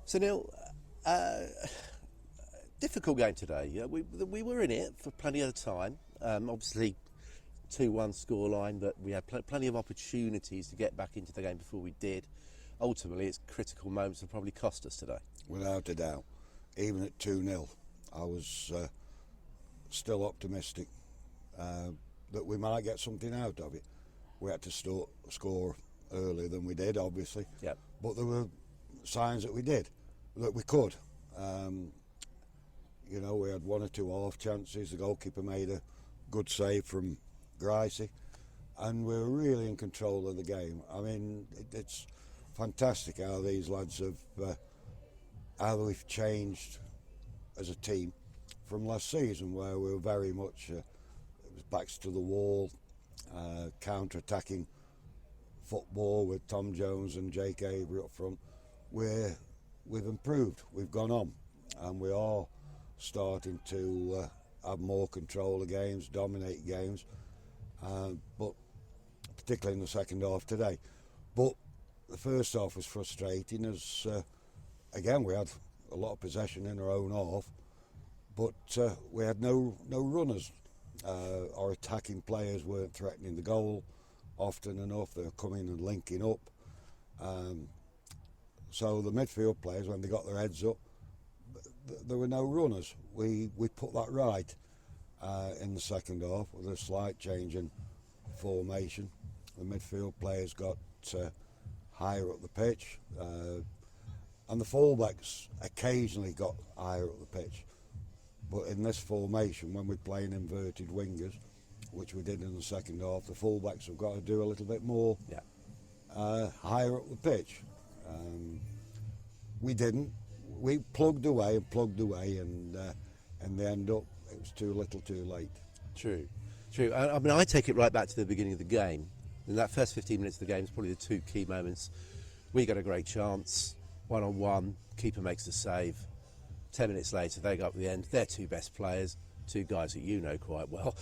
So Neil, difficult game today. We were in it for plenty of time. Obviously, 2-1 scoreline, but we had plenty of opportunities to get back into the game before we did. Ultimately, it's critical moments that probably cost us today. Without a doubt. Even at 2-0, I was still optimistic that we might get something out of it. We had to score earlier than we did, obviously. Yep. But there were signs that we did, that we could. You know, we had one or two half chances. The goalkeeper made a good save from Gibbsy, and we were really in control of the game. I mean, it's fantastic how these lads have, how we've changed as a team from last season, where we were very much it was backs to the wall, counter-attacking football with Tom Jones and Jake Avery up front. We've improved, we've gone on, and we are starting to have more control of games, dominate games, but particularly in the second half today. But the first half was frustrating as, again, we had a lot of possession in our own half, but we had no runners. Our attacking players weren't threatening the goal often enough. They were coming and linking up. So the midfield players, when they got their heads up, there were no runners. We put that right in the second half with a slight change in formation. The midfield players got higher up the pitch, and the fullbacks occasionally got higher up the pitch. But in this formation, when we're playing inverted wingers, which we did in the second half, the fullbacks have got to do a little bit more higher up the pitch. We didn't. We plugged away, and in the end up, it was too little too late. True. I mean, I take it right back to the beginning of the game. In that first 15 minutes of the game is probably the two key moments. We got a great chance, one-on-one, keeper makes the save. 10 minutes later, they go up at the end. Their two best players, two guys that you know quite well,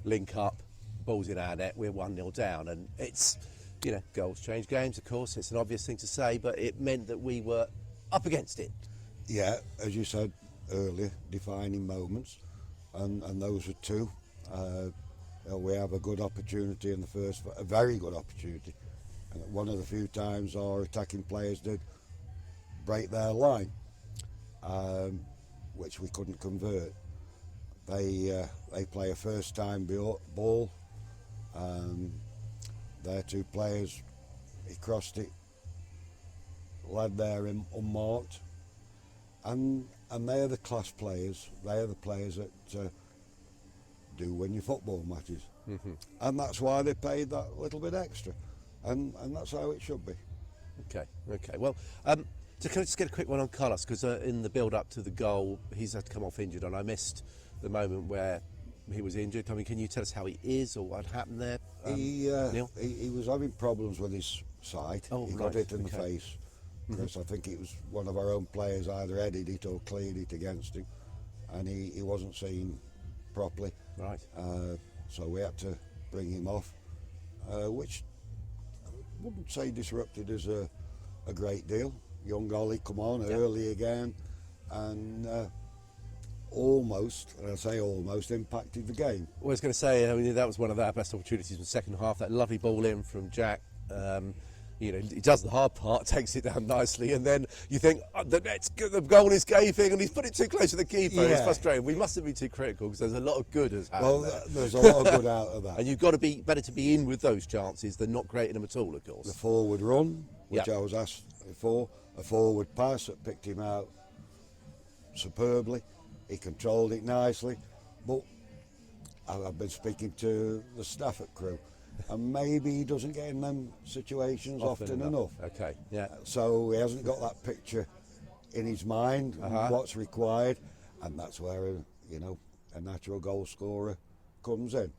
link up, balls in our net, we're 1-0 down. And it's, you know, goals change games, of course. It's an obvious thing to say, but it meant that we were up against it. Yeah, as you said earlier, defining moments, and those were two. We have a good opportunity in the first, a very good opportunity. One of the few times our attacking players did break their line, which we couldn't convert. They play a first-time ball. Their two players, he crossed it, led there unmarked, and they're the class players. They're the players that do win your football matches, and that's why they paid that little bit extra, and that's how it should be. Okay. Well, so can I just get a quick one on Carlos, because in the build-up to the goal, he's had to come off injured, and I missed the moment where he was injured. I mean, can you tell us how he is or what happened there? Neil? He was having problems with his sight. He got hit in the face. Because I think it was one of our own players either headed it or cleared it against him, and he wasn't seen properly. Right. So we had to bring him off, which I wouldn't say disrupted us a great deal. Young Ollie come on early again, and almost, and I say almost, impacted the game. Well, I was going to say, I mean, that was one of our best opportunities in the second half. That lovely ball in from Jack. You know, he does the hard part, takes it down nicely, and then you think, the goal is gaping, and he's put it too close to the keeper. Yeah. It's frustrating. We mustn't be too critical, because there's a lot of good has happened. Well, there's a lot of good out of that. And you've got to be better to be in with those chances than not creating them at all, of course. The forward run, which I was asked for, a forward pass that picked him out superbly. He controlled it nicely, but I've been speaking to the staff at Crewe, and maybe he doesn't get in them situations often enough. Okay, yeah. So he hasn't got that picture in his mind, what's required, and that's where a natural goal scorer comes in.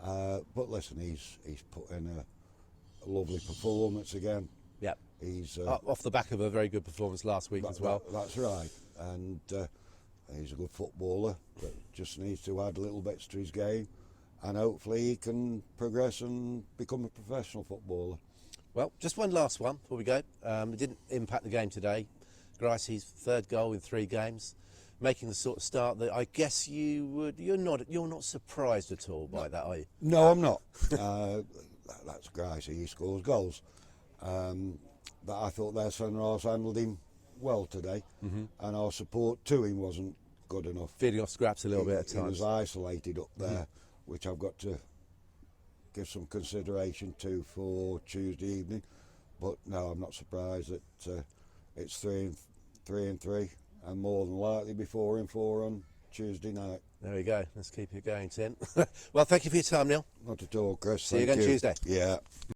But listen, he's put in a lovely performance again. Yeah. He's off the back of a very good performance last week as well. That's right, and he's a good footballer that just needs to add little bits to his game, and hopefully he can progress and become a professional footballer. Well, just one last one before we go. It didn't impact the game today. Gricey's third goal in 3 games, making the sort of start that I guess you're not surprised at all by that, are you? No, I'm not. That's Gricey, he scores goals. But I thought their centre-halves handled him well today, and our support to him wasn't good enough. Feeding off scraps a little bit at He times. was isolated up there, which I've got to give some consideration to for Tuesday evening. But no, I'm not surprised that it's 3 and 3, and more than likely be 4 and 4 on Tuesday night. There we go. Let's keep it going, Tim. Well, thank you for your time, Neil. Not at all, Chris. See you again Tuesday. Yeah.